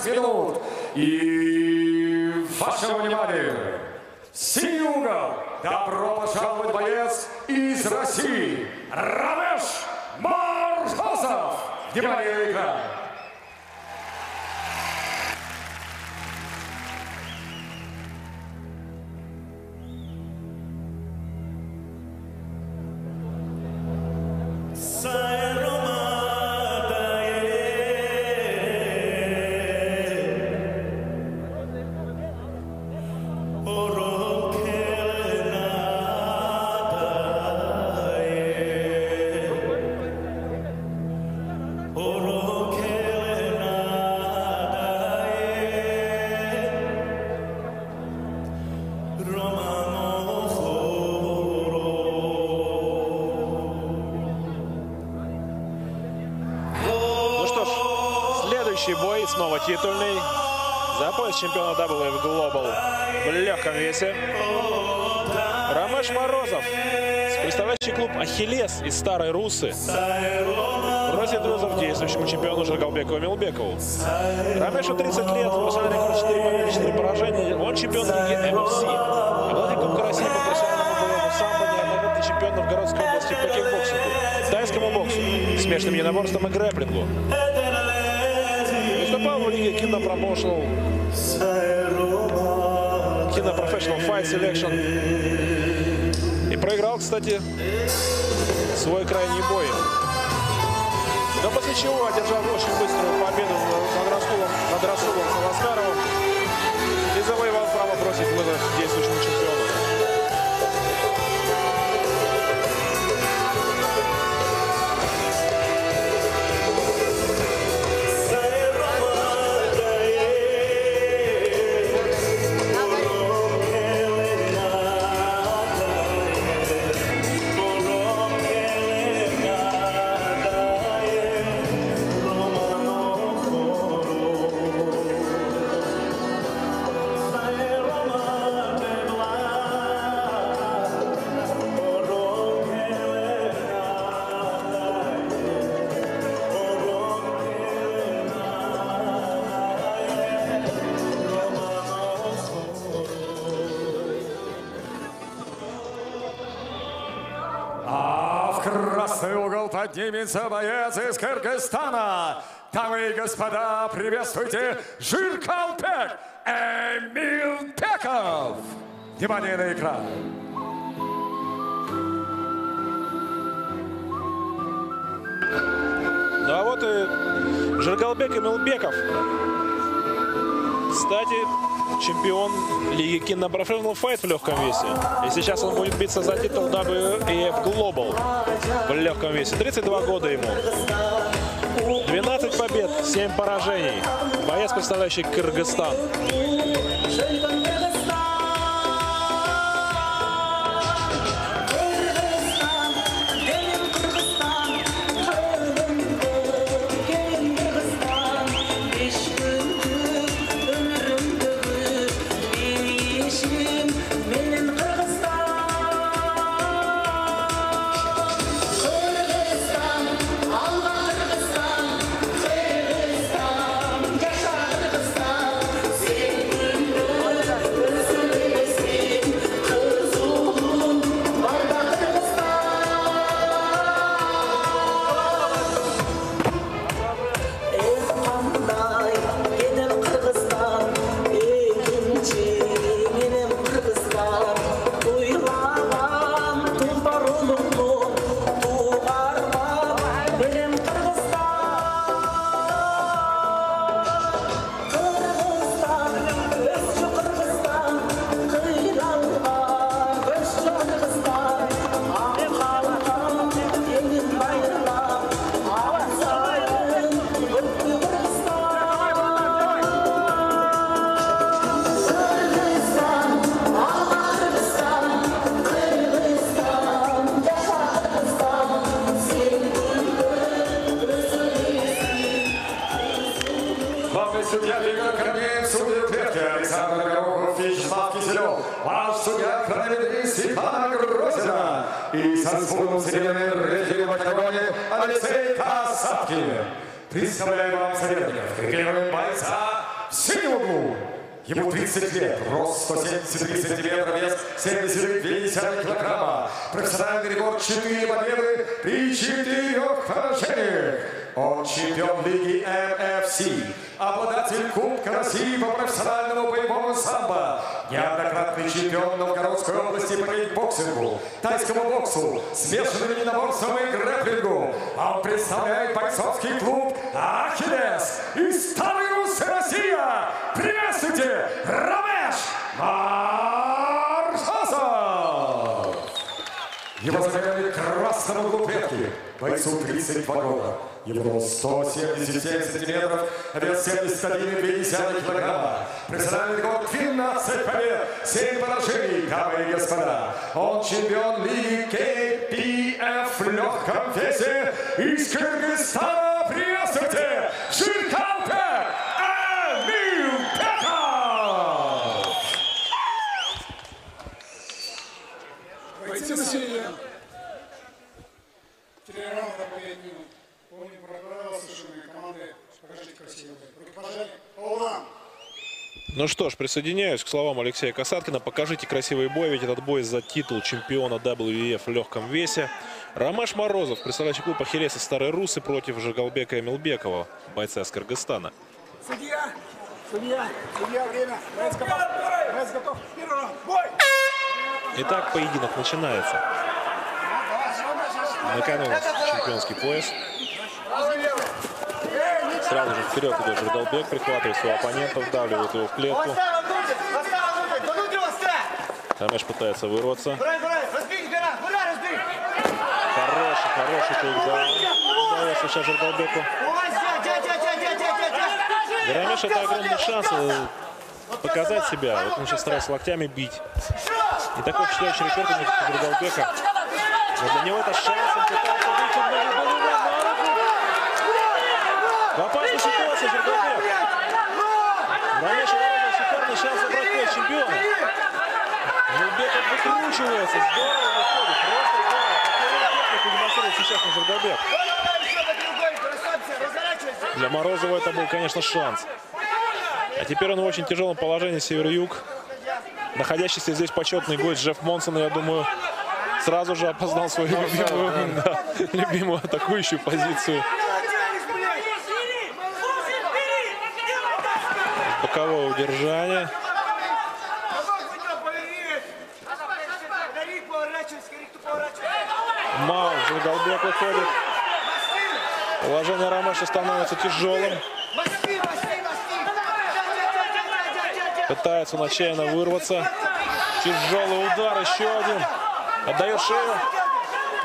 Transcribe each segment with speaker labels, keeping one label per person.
Speaker 1: 15 минут. И вашему вниманию, синий угол, добро пожаловать, боец из России, Рамеш Морозов. Внимание на экран.
Speaker 2: Бой снова титульный за пояс чемпиона WF Global в легком весе. Рамеш Морозов, представляющий клуб «Ахиллес» из Старой Руссы, просит вызов действующему чемпиону Жиргалбекову Мелбекову. Рамешу 30 лет, профессиональный рекорд 4 победы, 4 поражения. Он чемпион лиги MFC, обладатель Кубка России по профессиональному боевому самбо, неоднократный чемпион Новгородской области по кикбоксингу, тайскому боксу, смешанным единоборствам и грэпплингу. Выступал в лиге Kina Professional Fight Selection. И проиграл, кстати, свой крайний бой. Но после чего одержал очень быструю победу над Расулом Саласкаровым и завоевал право бросить вызов действующему чемпиону.
Speaker 1: Красный угол поднимется боец из Кыргызстана. Дамы и господа, приветствуйте Жиргалбек Эмилбеков. Внимание на экран.
Speaker 2: Ну а вот и Жиргалбек Эмилбеков. Кстати, чемпион лиги Kina Professional Fight в легком весе. И сейчас он будет биться за титул WF Global в легком весе. 32 года ему. 12 побед, 7 поражений. Боец, представляющий Кыргызстан.
Speaker 1: Судья Лига Корнеев, судья Тверки, Александр Горохов, Вячеслав Киселев, ваш судья Корнеев Светлана Грозина и со спором вселенной рефери в октагоне Алексей Касаткин. Представляем вам соперников. Первый бойца в синем углу. Ему 30 лет, рост 173 сантиметра, вес 72,2 килограмма. Профессиональный рекорд 4 победы при 4 поражениях. Он чемпион лиги МФС, обладатель Кубка России по профессиональному боевому самбо, неоднократный чемпион Новгородской области по кейкбоксингу, тайскому боксу, смешанным единоборствам и грэпплингу. Он представляет бойцовский клуб «Ахиллес» из Старой Руссы, Россия. Приветствуйте, Рамеш Морозов! Его заменяли красного углу клетки, бойцу 32 года. Его рост 177 сантиметров, вес 71,2 килограмма. Профессиональный рекорд 12 побед, 7 поражений, дамы и господа. Он чемпион лиги КПФ в легком весе из Кыргызстана. Приветствуйте, Жиргалбек Эмилбеков!
Speaker 3: Бойцы насилия. 4 раунда победили. Помним про правила совершенной команды. Покажите красиво. Руки пожали. Оудан.
Speaker 2: Ну что ж, присоединяюсь к словам Алексея Касаткина. Покажите красивый бой, ведь этот бой за титул чемпиона WEF в легком весе. Рамеш Морозов, представляющий клуб «Ахиллес» из Старой Руссы, против Жиргалбека Эмилбекова, бойца из Кыргызстана.
Speaker 3: Судья! Судья! Судья, время! Боец готов! Боец готов! Первый раунд! Бой!
Speaker 2: Итак, поединок начинается. На кону у нас чемпионский пояс. Сразу же вперед идет Жиргалбек, прихватывает своего оппонента, вдавливает его в клетку. Рамеш пытается вырваться. Хороший тейкдаун. Удается сейчас Жиргалбеку. Для Рамеша это огромный шанс показать себя. Вот он сейчас старается локтями бить. Не такой впечатляющий рекорд у Жиргалбека. Но для него это шанс, он пытается выйти в новый боевой. В опасной ситуации Жиргалбек. Рамеш Морозов шикарный шанс забрать пояс чемпиона. Эмилбеков выкручивается, здорово выходит, просто здорово. Такую технику демонстрирует сейчас на Жиргалбек. Для Морозова это был, конечно, шанс. А теперь он в очень тяжелом положении, север-юг. Находящийся здесь почетный гость Джефф Монсон, я думаю, сразу же опознал свою любимую атакующую позицию. Боковое удержание. Маунт, Жиргалбек выходит. Положение Рамеша становится тяжелым. Пытается он отчаянно вырваться. Тяжелый удар, еще один. Отдает шею.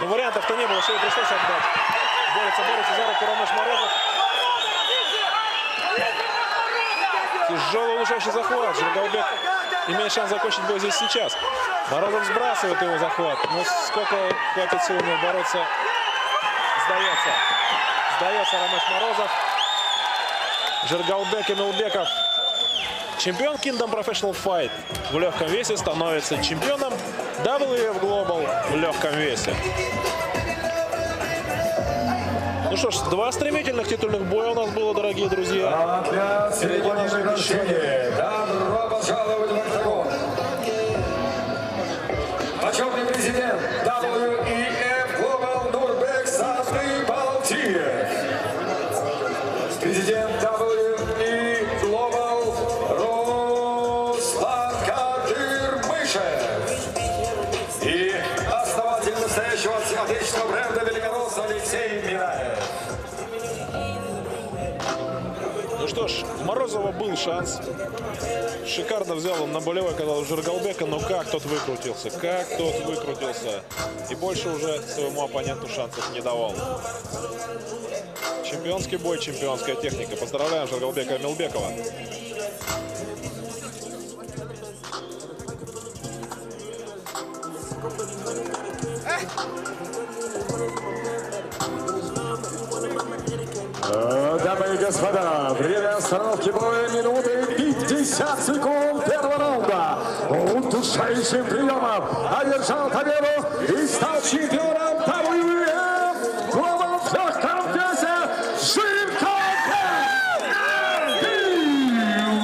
Speaker 2: Но вариантов-то не было, шею пришлось отдать. Борется за руку Рамеш Морозов. Тяжелый удушающий захват. Жиргалбек имеет шанс закончить бой здесь сейчас. Морозов сбрасывает его захват. Но сколько хватит сил у него бороться, сдается. Сдается Рамеш Морозов. Жиргалбек Эмилбеков, чемпион Kingdom Professional Fight в легком весе, становится чемпионом WEF Global в легком весе. Ну что ж, 2 стремительных титульных боя у нас было, дорогие друзья.
Speaker 1: Для середины награждения добро пожаловать в октагон. Почетный президент WEF Global Нурбек Сафты-Балтиев. Президент WEF Global Руслан Кадырмышев. И основатель настоящего отечественного бренда великоросс Алексей Мираев.
Speaker 2: Ну что ж, у Морозова был шанс. Шикарно взял он на болевой, когда у Жиргалбека, но как тот выкрутился, И больше уже своему оппоненту шансов не давал. Чемпионский бой, чемпионская техника. Поздравляем Жиргалбека Эмилбекова.
Speaker 1: Дамы и господа, время остановки боя минуты 50 секунд первого раунда. Удушающим приемом одержал победу и стал чемпионом WEF Global в легком весе Жиргалбек Эмилбеков.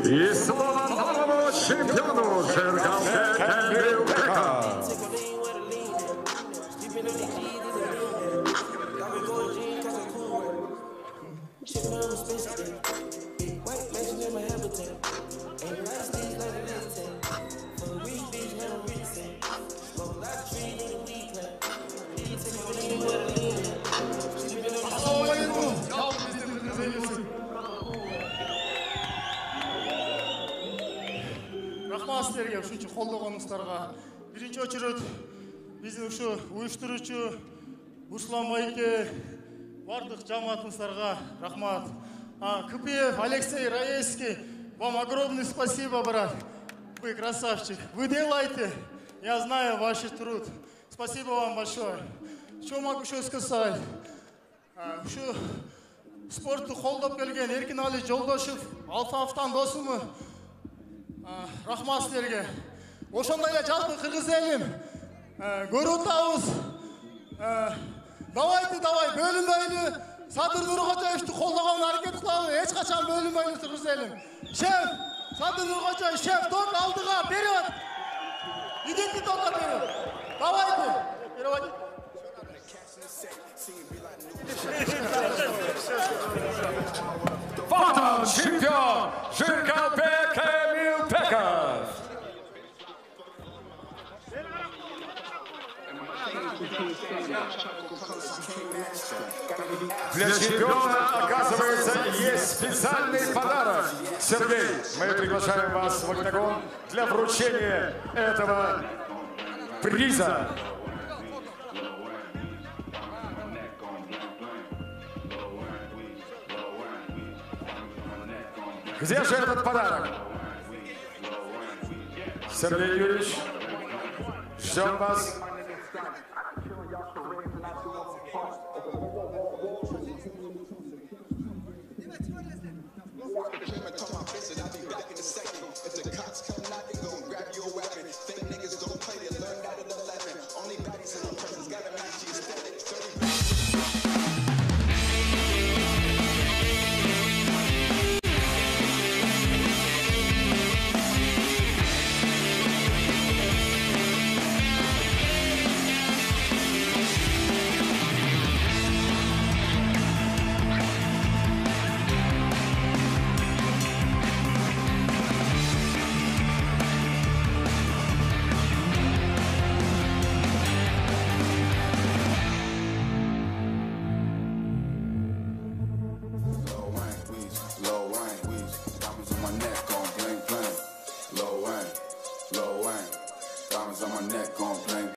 Speaker 1: И слово новому чемпиону Жиргалбека Эмилбека.
Speaker 3: Рахмат сіздерге үшінші қолдағаныңыздарға. Бірінші очередь біздің үш ұйыштырушы Руслан Майке, барлық жамаатыңыздарға рахмат. Купиев Алексей Раевский, вам огромное спасибо, брат. Вы красавчик. Вы делаете, я знаю ваш труд. Спасибо вам большое. Что могу еще сказать? Şu спортты қолдап келген Еркинали Жолдошев, Алфавтан досымы, рахмат сіздерге. Ошондой эле жалпы кыргыз элим көрүп атабыз. Давай, бөлүнбөйлү. Садыр Нуркожоевду колдогон аракет кылалы. Эч качан бөлүнбөйлү кыргыз элим. Шеф, Садыр Нуркожоев, шеф, ток алдыга, вперед! Идите токка вперед. Давайте. Переводите.
Speaker 1: Вот он, чемпион Жиргалбек Эмилбеков. Для чемпиона, оказывается, есть специальный подарок. Сергей, мы приглашаем вас в октагон для вручения этого приза. Где же этот подарок? Сергей Юрьевич, ждем вас.
Speaker 4: Diamonds on my neck gon' bling.